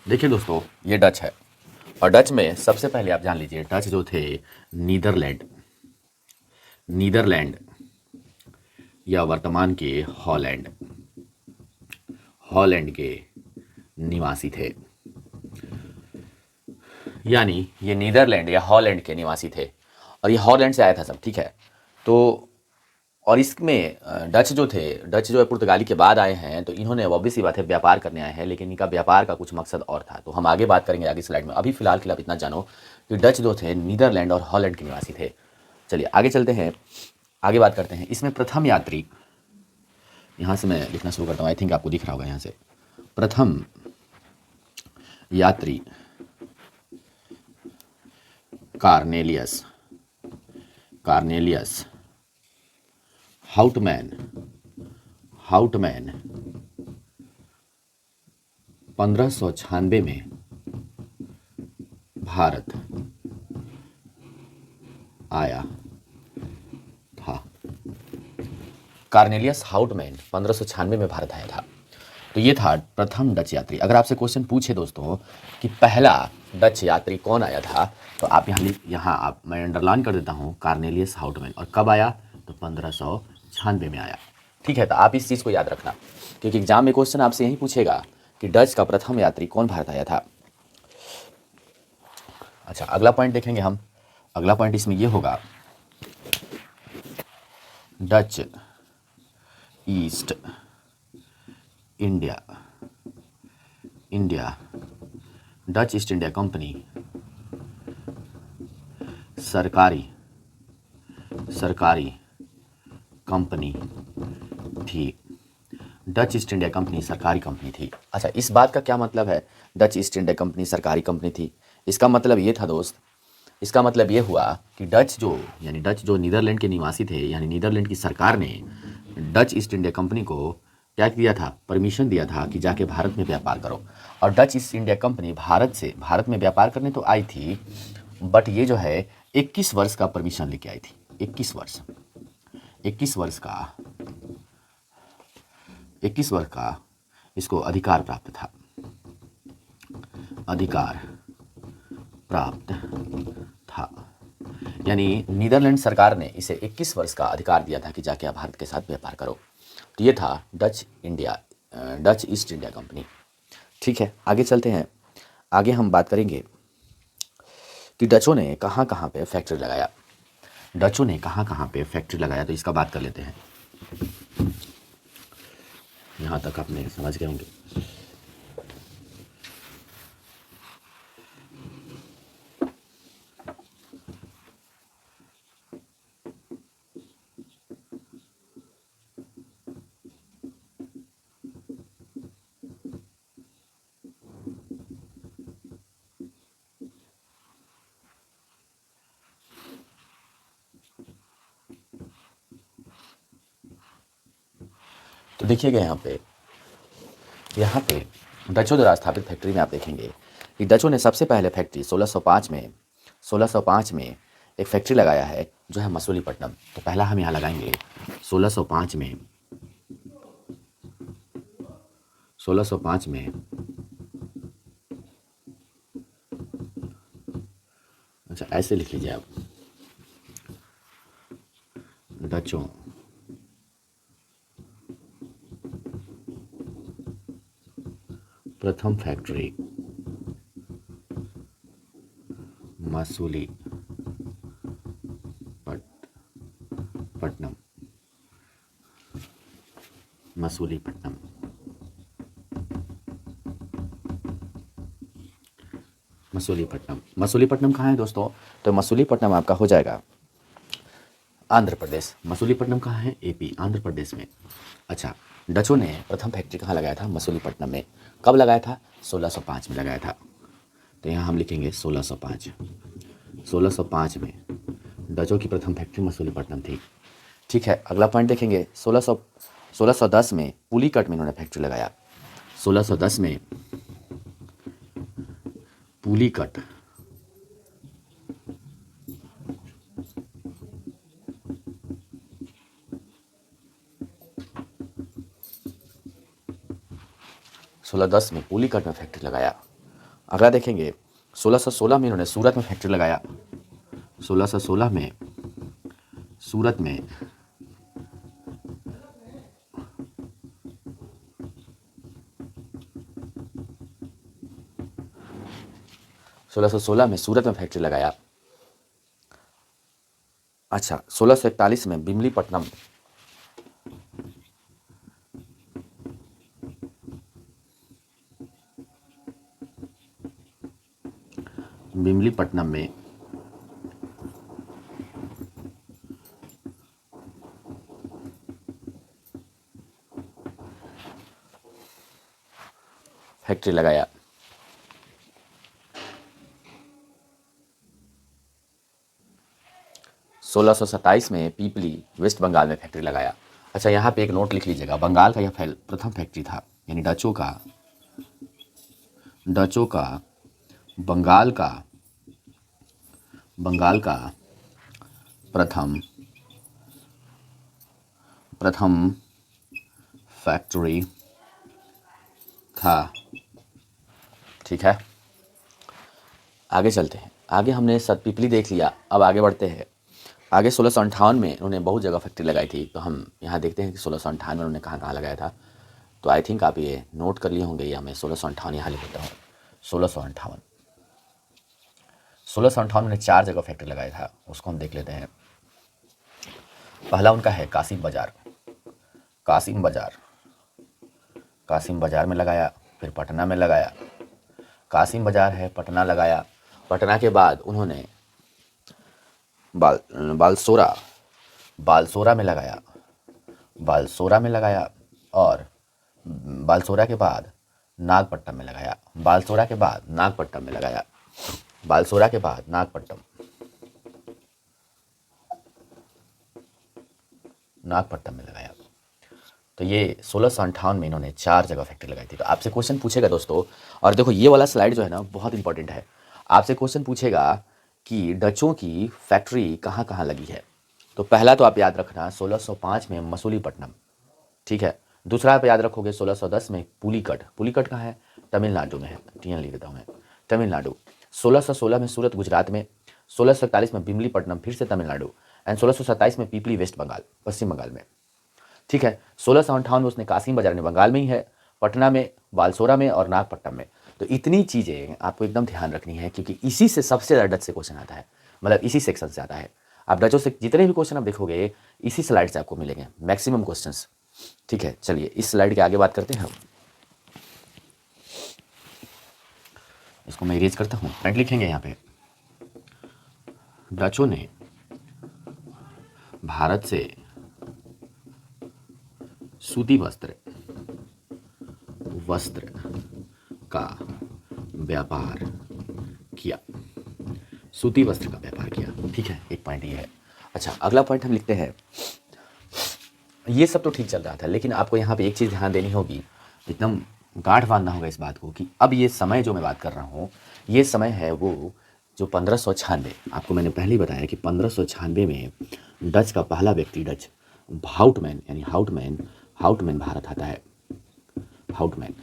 देखिए दोस्तों, ये डच है और डच में सबसे पहले आप जान लीजिए, डच जो थे नीदरलैंड नीदरलैंड या वर्तमान के हॉलैंड हॉलैंड के निवासी थे। यानी ये नीदरलैंड या हॉलैंड के निवासी थे और ये हॉलैंड से आया था सब, ठीक है। तो और इसमें डच जो है पुर्तगाली के बाद आए हैं, तो इन्होंने ऑब्वियस सी बात है व्यापार करने आए हैं, लेकिन इनका व्यापार का कुछ मकसद और था। तो हम आगे बात करेंगे आगे स्लाइड में। अभी फिलहाल के लिए आप इतना जानो कि डच जो थे नीदरलैंड और हॉलैंड के निवासी थे। चलिए आगे चलते हैं, आगे बात करते हैं। इसमें प्रथम यात्री, यहाँ से मैं लिखना शुरू करता हूँ, आई थिंक आपको दिख रहा होगा यहाँ से। प्रथम यात्री कार्नेलियस हाउटमैन 1596 में भारत आया था। कार्नेलियस हाउटमैन 1596 में भारत आया था। तो ये था प्रथम डच यात्री। अगर आपसे क्वेश्चन पूछे दोस्तों कि पहला डच यात्री कौन आया था, तो आप यहाँ मैं अंडरलाइन कर देता हूँ कार्नेलियस हाउटमैन। और कब आया? तो 1596 में आया। ठीक है, तो आप इस चीज़ को याद रखना, क्योंकि एग्जाम में क्वेश्चन आपसे यही पूछेगा कि डच का प्रथम यात्री कौन भारत आया था। अच्छा, अगला पॉइंट देखेंगे हम। अगला पॉइंट इसमें ये होगा, Dutch east India Dutch east India company सरकारी कंपनी थी। डच ईस्ट इंडिया कंपनी सरकारी कंपनी थी। अच्छा, इस बात का क्या मतलब है, डच ईस्ट इंडिया कंपनी सरकारी कंपनी थी? इसका मतलब ये था दोस्त, इसका मतलब ये हुआ कि डच जो नीदरलैंड के निवासी थे, यानी नीदरलैंड की सरकार ने डच ईस्ट इंडिया कंपनी को क्या किया था? परमिशन दिया था कि जाके भारत में व्यापार करो। और Dutch east India company Bharat में व्यापार करने तो आई थी, बट ये जो है 21 वर्ष का परमिशन लेके आई थी। 21 वर्ष का इसको अधिकार प्राप्त था। यानी नीदरलैंड सरकार ने इसे 21 वर्ष का अधिकार दिया था कि जाके आप भारत के साथ व्यापार करो। तो ये था डच ईस्ट इंडिया कंपनी। ठीक है, आगे चलते हैं। आगे हम बात करेंगे कि डचों ने कहाँ कहाँ पे फैक्ट्री लगाया। तो इसका बात कर लेते हैं। यहाँ तक आपने समझ गए होंगे। तो देखिएगा यहाँ पे डचों द्वारा स्थापित फैक्ट्री में आप देखेंगे कि डचों ने सबसे पहले फैक्ट्री 1605 में एक फैक्ट्री लगाया है, जो है मसूलीपट्टनम। तो पहला हम यहाँ लगाएंगे 1605 में अच्छा, ऐसे लिख लीजिए आप, डचों प्रथम फैक्ट्री मसूलीपट्टनम मसूलीपट्टनम कहाँ है दोस्तों? तो मसूलीपट्टनम आपका हो जाएगा आंध्र प्रदेश। मसूलीपट्टनम कहाँ है? एपी, आंध्र प्रदेश में। अच्छा, डचों ने प्रथम फैक्ट्री कहाँ लगाया था? मसूलीपट्टनम में। कब लगाया था? 1605 में लगाया था। तो यहाँ हम लिखेंगे 1605 में डचों की प्रथम फैक्ट्री मसूलीपट्टनम थी। ठीक है, अगला पॉइंट देखेंगे। 1610 में पुलिकट में इन्होंने फैक्ट्री लगाया। 1610 में पुलिकट 1610 में पुलिकट में फैक्ट्री लगाया। अगला देखेंगे 1616 में इन्होंने सूरत में फैक्ट्री लगाया। 1616 में सूरत में 1616 में सूरत में फैक्ट्री लगाया। अच्छा, 1641 में बिमलीपट्टनम में फैक्ट्री लगाया। 1627 में पीपली वेस्ट बंगाल में फैक्ट्री लगाया। अच्छा, यहाँ पे एक नोट लिख लीजिएगा, बंगाल का यह प्रथम फैक्ट्री था, यानी डचों का बंगाल का प्रथम फैक्ट्री था। ठीक है, आगे चलते हैं। आगे हमने पीपली देख लिया, अब आगे बढ़ते हैं। आगे 1658 में उन्होंने बहुत जगह फैक्ट्री लगाई थी, तो हम यहाँ देखते हैं कि 1658 में उन्होंने कहाँ कहाँ लगाया था। तो आई थिंक आप ये नोट कर लिए होंगे, या मैं 1658 यहाँ लिख देता हूँ। 1658 में 4 जगह फैक्ट्री लगाया था, उसको हम देख लेते हैं। पहला उनका है कासिम बाजार में लगाया, फिर पटना में लगाया। कासिम बाजार है, पटना लगाया। पटना के बाद उन्होंने बालसोरा में लगाया, और बालसोरा के बाद नागपट्टनम में लगाया। नागपट्टनम में लगाया। तो ये 1658 में इन्होंने 4 जगह फैक्ट्री लगाई थी। तो आपसे क्वेश्चन पूछेगा दोस्तों, और देखो ये वाला स्लाइड जो है ना बहुत इंपॉर्टेंट है। आपसे क्वेश्चन पूछेगा कि डचों की फैक्ट्री कहाँ कहाँ लगी है। तो पहला तो आप याद रखना 1605 में मसूलीपट्टनम, ठीक है। दूसरा आप याद रखोगे 1610 में पुलिकट कहाँ है, तमिलनाडु में है, टीएन लिख देता हूँ मैं, तमिलनाडु। 1616 में सूरत गुजरात में, 1641 में बिमलीपट्टनम फिर से तमिलनाडु, एंड 1627 में पीपली वेस्ट बंगाल पश्चिम बंगाल में, ठीक है। 1658 में उसने कासिम बाजार में बंगाल में ही है, पटना में, बालसोरा में और नागपट्टनम में। तो इतनी चीज़ें आपको एकदम ध्यान रखनी है, क्योंकि इसी से सबसे ज़्यादा डच से क्वेश्चन आता है, मतलब इसी सेक्शन से आता है। आप डचों से जितने भी क्वेश्चन आप देखोगे इसी स्लाइड से आपको मिलेंगे मैक्सिमम क्वेश्चंस, ठीक है। चलिए इस स्लाइड के आगे बात करते हैं हम। इसको मैं इरेज करता हूँ, पॉइंट लिखेंगे यहाँ पे। डचों ने भारत से सूती वस्त्र का व्यापार किया, ठीक है। एक पॉइंट ये है। अच्छा, अगला पॉइंट हम लिखते हैं। ये सब तो ठीक चल रहा था, लेकिन आपको यहाँ पे एक चीज़ ध्यान देनी होगी, एकदम गांठ बांधना होगा इस बात को, कि अब ये समय जो मैं बात कर रहा हूँ, ये समय है वो जो 1596, आपको मैंने पहले ही बताया कि 1596 में डच का पहला व्यक्ति हाउटमैन भारत आता है। हाउटमैन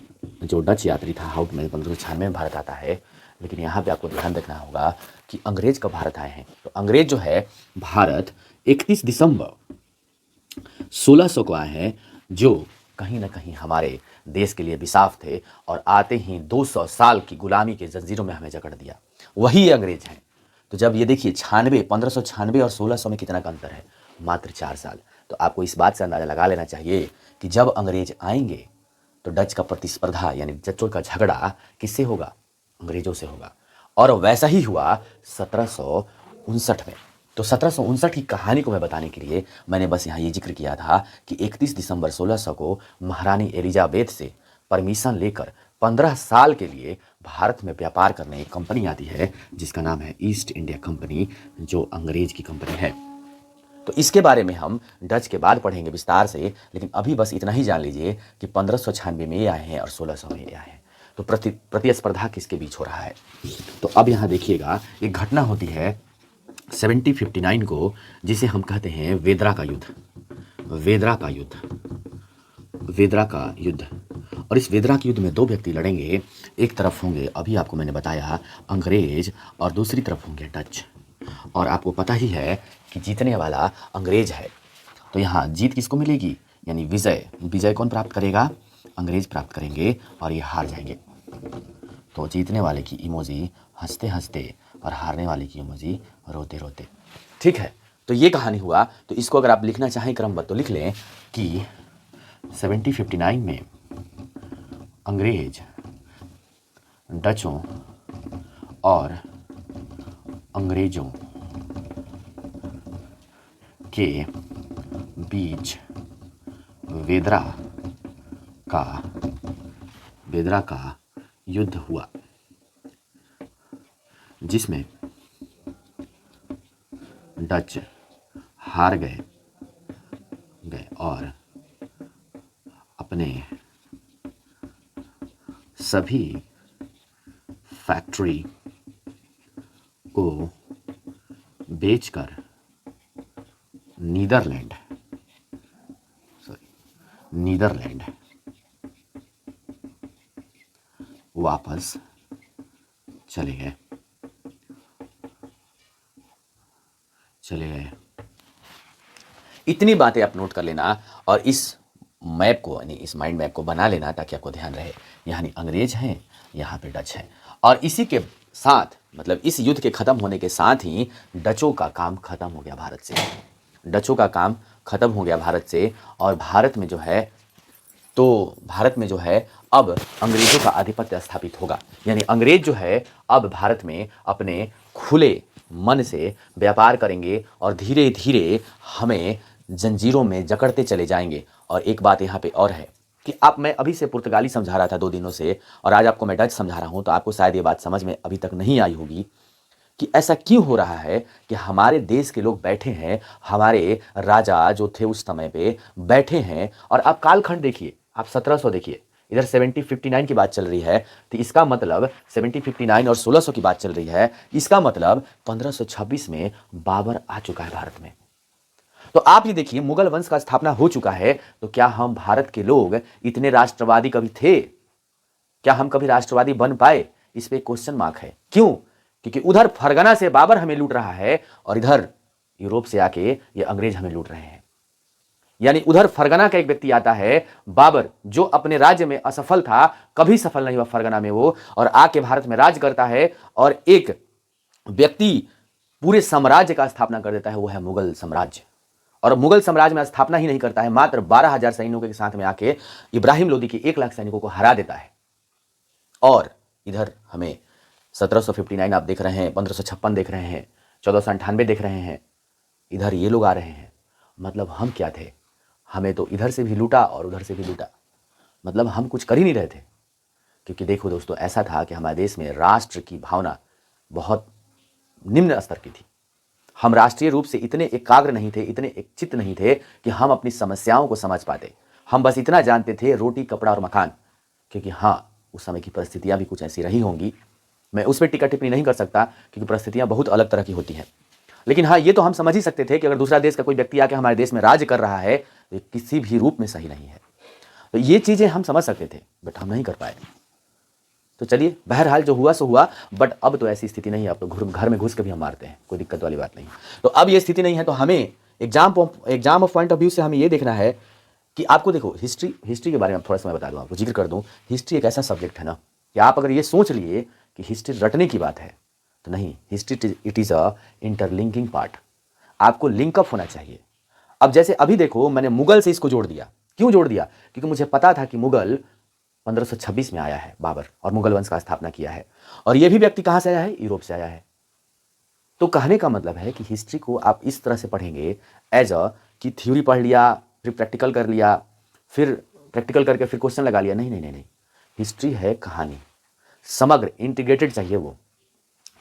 जो डच यात्री था, हाउटमैन 1596 में भारत आता है। लेकिन यहाँ पे आपको ध्यान रखना होगा कि अंग्रेज कब भारत आए हैं। तो अंग्रेज जो है भारत 31 दिसंबर 1600 को आए हैं, जो कहीं ना कहीं हमारे देश के लिए विसाफ थे, और आते ही 200 साल की गुलामी के जंजीरों में हमें जकड़ दिया, वही अंग्रेज हैं। तो जब ये देखिए 1596 और 1600 में कितना का अंतर है, मात्र 4 साल। तो आपको इस बात से अंदाजा लगा लेना चाहिए कि जब अंग्रेज आएंगे तो डच का प्रतिस्पर्धा यानी डचों का झगड़ा किससे होगा, अंग्रेजों से होगा। और वैसा ही हुआ 1759 में। तो 1759 की कहानी को मैं बताने के लिए मैंने बस यहाँ ये जिक्र किया था कि 31 दिसंबर 1600 को महारानी एलिजाबेथ से परमिशन लेकर 15 साल के लिए भारत में व्यापार करने एक कंपनी आती है, जिसका नाम है ईस्ट इंडिया कंपनी, जो अंग्रेज की कंपनी है। तो इसके बारे में हम डच के बाद पढ़ेंगे विस्तार से, लेकिन अभी बस इतना ही जान लीजिए कि 1596 में ये आए हैं और 1600 में ये आए हैं। तो प्रतिस्पर्धा किसके बीच हो रहा है। तो अब यहाँ देखिएगा, एक घटना होती है 1759 को, जिसे हम कहते हैं वेदरा का युद्ध। और इस वेदरा के युद्ध में दो व्यक्ति लड़ेंगे। एक तरफ होंगे, अभी आपको मैंने बताया, अंग्रेज, और दूसरी तरफ होंगे डच। और आपको पता ही है कि जीतने वाला अंग्रेज है। तो यहाँ जीत किसको मिलेगी, यानी विजय। विजय कौन प्राप्त करेगा, अंग्रेज प्राप्त करेंगे, और ये हार जाएंगे। तो जीतने वाले की इमोजी हंसते हंसते और हारने वाले की इमोजी रोते रोते। ठीक है, तो ये कहानी हुआ। तो इसको अगर आप लिखना चाहें क्रमबद्ध तो लिख लें कि 1759 में अंग्रेज, डचों और अंग्रेजों के बीच वेदरा का युद्ध हुआ, जिसमें डच हार गए और अपने सभी फैक्ट्री को बेचकर नीदरलैंड वापस चले गए। इतनी बातें आप नोट कर लेना और इस मैप को, यानी इस माइंड मैप को बना लेना ताकि आपको ध्यान रहे। यानी अंग्रेज हैं, यहाँ पे डच है, और इसी के साथ, मतलब इस युद्ध के खत्म होने के साथ ही डचों का काम खत्म हो गया भारत से। डचों का काम खत्म हो गया भारत से, और भारत में जो है अब अंग्रेजों का आधिपत्य स्थापित होगा। यानी अंग्रेज जो है अब भारत में अपने खुले मन से व्यापार करेंगे और धीरे धीरे हमें जंजीरों में जकड़ते चले जाएंगे। और एक बात यहाँ पे और है कि मैं अभी से पुर्तगाली समझा रहा था 2 दिनों से, और आज आपको मैं डच समझा रहा हूँ, तो आपको शायद ये बात समझ में अभी तक नहीं आई होगी कि ऐसा क्यों हो रहा है कि हमारे देश के लोग बैठे हैं, हमारे राजा जो थे उस समय पे बैठे हैं। और आप कालखंड देखिए, आप 1700 देखिए, इधर 1759 की बात चल रही है, तो इसका मतलब 1759 और 1600 की बात चल रही है, इसका मतलब 1526 में बाबर आ चुका है भारत में। तो आप ये देखिए, मुगल वंश का स्थापना हो चुका है। तो क्या हम भारत के लोग इतने राष्ट्रवादी कभी थे? क्या हम कभी राष्ट्रवादी बन पाए? इस पे क्वेश्चन मार्क है। क्यों? क्योंकि उधर फरगना से बाबर हमें लूट रहा है और इधर यूरोप से आके ये अंग्रेज हमें लूट रहे हैं। यानी उधर फरगना का एक व्यक्ति आता है, बाबर, जो अपने राज्य में असफल था, कभी सफल नहीं हुआ फरगना में वो, और आके भारत में राज करता है, और एक व्यक्ति पूरे साम्राज्य का स्थापना कर देता है, वो है मुगल साम्राज्य। और मुगल साम्राज्य में स्थापना ही नहीं करता है, मात्र 12,000 सैनिकों के साथ में आके इब्राहिम लोदी के 1 लाख सैनिकों को हरा देता है। और इधर हमें 1759 आप देख रहे हैं, 1556 देख रहे हैं, 1498 देख रहे हैं, इधर ये लोग आ रहे हैं। मतलब हम क्या थे? हमें तो इधर से भी लूटा और उधर से भी लूटा। मतलब हम कुछ कर ही नहीं रहे थे। क्योंकि देखो दोस्तों, ऐसा था कि हमारे देश में राष्ट्र की भावना बहुत निम्न स्तर की थी। हम राष्ट्रीय रूप से इतने एकाग्र नहीं थे, इतने एकचित्त नहीं थे कि हम अपनी समस्याओं को समझ पाते। हम बस इतना जानते थे, रोटी, कपड़ा और मकान। क्योंकि हाँ, उस समय की परिस्थितियां भी कुछ ऐसी रही होंगी, मैं उस पर टिक्का टिप्पणी नहीं कर सकता क्योंकि परिस्थितियां बहुत अलग तरह की होती हैं। लेकिन हाँ, ये तो हम समझ ही सकते थे कि अगर दूसरा देश का कोई व्यक्ति आके हमारे देश में राज कर रहा है तो किसी भी रूप में सही नहीं है। तो ये चीजें हम समझ सकते थे, बट हम नहीं कर पाए। तो चलिए, बहरहाल जो हुआ सो हुआ, बट अब तो ऐसी स्थिति नहीं है। अब तो घर में घुस के भी हम मारते हैं, कोई दिक्कत वाली बात नहीं। तो अब ये स्थिति नहीं है। तो हमें exam of point of view से हमें ये देखना है कि आपको देखो, हिस्ट्री के बारे में थोड़ा सा मैं बता दूं, आपको जिक्र कर दूं। हिस्ट्री एक ऐसा सब्जेक्ट है ना कि आप अगर ये सोच लिए कि हिस्ट्री रटने की बात है, तो नहीं। History it is a interlinking part. आपको लिंकअप होना चाहिए। अब जैसे अभी देखो, मैंने मुगल से इसको जोड़ दिया। क्यों जोड़ दिया? क्योंकि मुझे पता था कि मुगल 1526 में आया है बाबर, और मुगल वंश का स्थापना किया है। और यह भी व्यक्ति कहां से आया है? यूरोप से आया है। तो कहने का मतलब है कि हिस्ट्री को आप इस तरह से पढ़ेंगे एज अ कि थ्योरी पढ़ लिया, फिर प्रैक्टिकल कर लिया, फिर प्रैक्टिकल करके फिर क्वेश्चन लगा लिया। नहीं नहीं नहीं नहीं, हिस्ट्री है कहानी, समग्र, इंटीग्रेटेड चाहिए वो।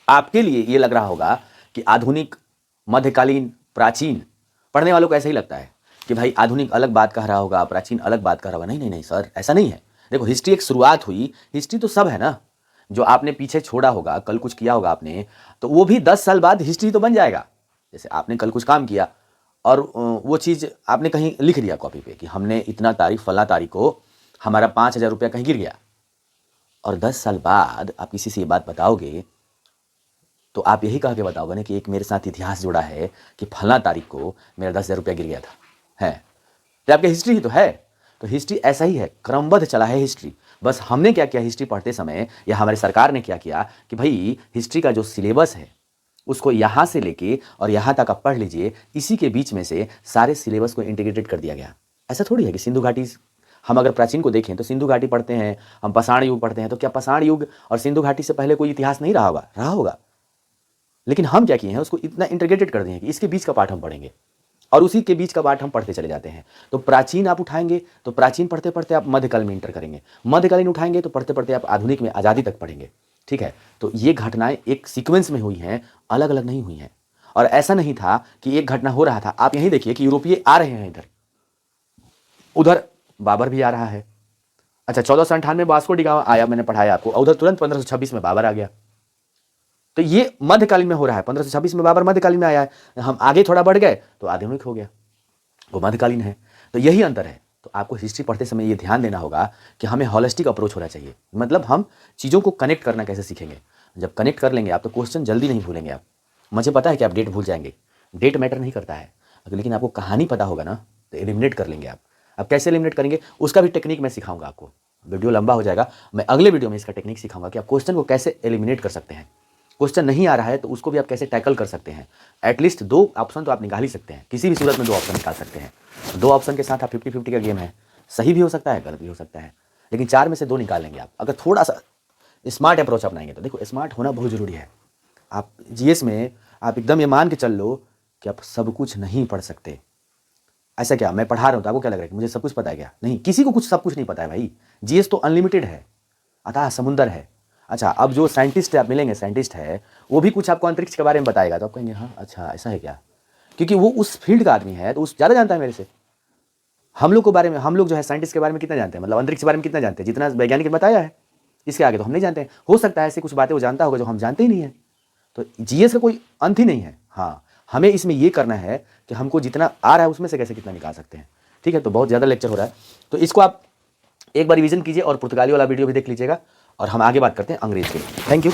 आपके लिए ये लग रहा होगा कि आधुनिक, मध्यकालीन, प्राचीन, पढ़ने वालों को ऐसा ही लगता है कि भाई आधुनिक अलग बात कह रहा होगा, प्राचीन अलग बात कह रहा होगा। नहीं नहीं नहीं सर, ऐसा नहीं है। देखो, हिस्ट्री एक शुरुआत हुई, हिस्ट्री तो सब है ना। जो आपने पीछे छोड़ा होगा, कल कुछ किया होगा आपने, तो वो भी 10 साल बाद हिस्ट्री तो बन जाएगा। जैसे आपने कल कुछ काम किया और वो चीज़ आपने कहीं लिख दिया कॉपी पे कि हमने इतना तारीख, फला तारीख को हमारा 5,000 रुपया कहीं गिर गया और 10 साल बाद आप किसी से ये बात बताओगे तो आप यही कह के बताओगे ना कि एक मेरे साथ इतिहास जुड़ा है कि फला तारीख को मेरा 10,000 रुपया गिर गया था। है तो आपकी हिस्ट्री ही तो है। तो हिस्ट्री ऐसा ही है, क्रमबद्ध चला है हिस्ट्री। बस हमने क्या किया हिस्ट्री पढ़ते समय, या हमारी सरकार ने क्या किया कि भाई हिस्ट्री का जो सिलेबस है उसको यहाँ से लेके और यहाँ तक आप पढ़ लीजिए, इसी के बीच में से सारे सिलेबस को इंटीग्रेटेड कर दिया गया। ऐसा थोड़ी है कि सिंधु घाटी, हम अगर प्राचीन को देखें तो सिंधु घाटी पढ़ते हैं, हम पाषाण युग पढ़ते हैं, तो क्या पाषाण युग और सिंधु घाटी से पहले कोई इतिहास नहीं रहा होगा? रहा होगा। लेकिन हम क्या किए हैं, उसको इतना इंटीग्रेटेड कर दिए हैं कि इसके बीच का पाठ हम पढ़ेंगे और उसी के बीच का पाठ हम पढ़ते चले जाते हैं। तो प्राचीन आप उठाएंगे तो प्राचीन पढ़ते पढ़ते आप मध्यकाल में इंटर करेंगे, मध्यकालीन उठाएंगे तो पढ़ते पढ़ते आप आधुनिक में आज़ादी तक पढ़ेंगे। ठीक है, तो ये घटनाएं एक सीक्वेंस में हुई हैं, अलग अलग नहीं हुई हैं। और ऐसा नहीं था कि एक घटना हो रहा था, आप यहीं देखिए कि यूरोपीय आ रहे हैं इधर, उधर बाबर भी आ रहा है। अच्छा, 1498 में वास्को डी गामा आया, मैंने पढ़ाया आपको, उधर तुरंत 1526 में बाबर आ गया। तो ये मध्यकालीन में हो रहा है, 1526 में बाबर मध्यकालीन में आया है, हम आगे थोड़ा बढ़ गए तो आधुनिक हो गया, वो मध्यकालीन है। तो यही अंतर है। तो आपको हिस्ट्री पढ़ते समय ये ध्यान देना होगा कि हमें हॉलिस्टिक अप्रोच होना चाहिए, मतलब हम चीज़ों को कनेक्ट करना कैसे सीखेंगे। जब कनेक्ट कर लेंगे आप तो क्वेश्चन जल्दी नहीं भूलेंगे आप। मुझे पता है कि आप डेट भूल जाएंगे, डेट मैटर नहीं करता है, लेकिन आपको कहानी पता होगा ना तो एलिमिनेट कर लेंगे आप। अब कैसे एलिमिनेट करेंगे उसका भी टेक्निक मैं सिखाऊंगा आपको। वीडियो लंबा हो जाएगा, मैं अगले वीडियो में इसका टेक्निक सिखाऊंगा कि आप क्वेश्चन को कैसे एलिमिनेट कर सकते हैं। क्वेश्चन नहीं आ रहा है तो उसको भी आप कैसे टैकल कर सकते हैं। एटलीस्ट 2 ऑप्शन तो आप निकाल ही सकते हैं, किसी भी सूरत में 2 ऑप्शन निकाल सकते हैं। 2 ऑप्शन के साथ आप 50-50 का गेम है, सही भी हो सकता है गलत भी हो सकता है, लेकिन 4 में से 2 निकाल लेंगे आप अगर थोड़ा सा स्मार्ट अप्रोच अपनाएंगे। तो देखो स्मार्ट होना बहुत ज़रूरी है। आप जीएस में आप एकदम ये मान के चल लो कि आप सब कुछ नहीं पढ़ सकते। ऐसा क्या, मैं पढ़ा रहा हूँ तो आपको क्या लग रहा है कि मुझे सब कुछ पता है क्या? नहीं, किसी को कुछ सब कुछ नहीं पता है भाई। जीएस तो अनलिमिटेड है, अतः समुंदर है। अच्छा, अब जो साइंटिस्ट है, आप मिलेंगे साइंटिस्ट है, वो भी कुछ आपको अंतरिक्ष के बारे में बताएगा तो आप कहेंगे हाँ अच्छा ऐसा है क्या, क्योंकि वो उस फील्ड का आदमी है तो उस ज़्यादा जानता है मेरे से। हम लोग के बारे में, हम लोग जो है साइंटिस्ट के बारे में कितना जानते हैं, मतलब अंतरिक्ष के बारे में कितना जानते हैं, जितना वैज्ञानिक ने बताया है, इसके आगे तो हम नहीं जानते हैं। हो सकता है ऐसी कुछ बातें वो जानता होगा जो हम जानते ही नहीं है। तो जीएस का कोई अंत ही नहीं है। हाँ, हमें इसमें ये करना है कि हमको जितना आ रहा है उसमें से कैसे कितना निकाल सकते हैं। ठीक है, तो बहुत ज़्यादा लेक्चर हो रहा है, तो इसको आप एक बार रिवीजन कीजिए और पुर्तगाली वाला वीडियो भी देख लीजिएगा और हम आगे बात करते हैं अंग्रेज के लिए। Thank you.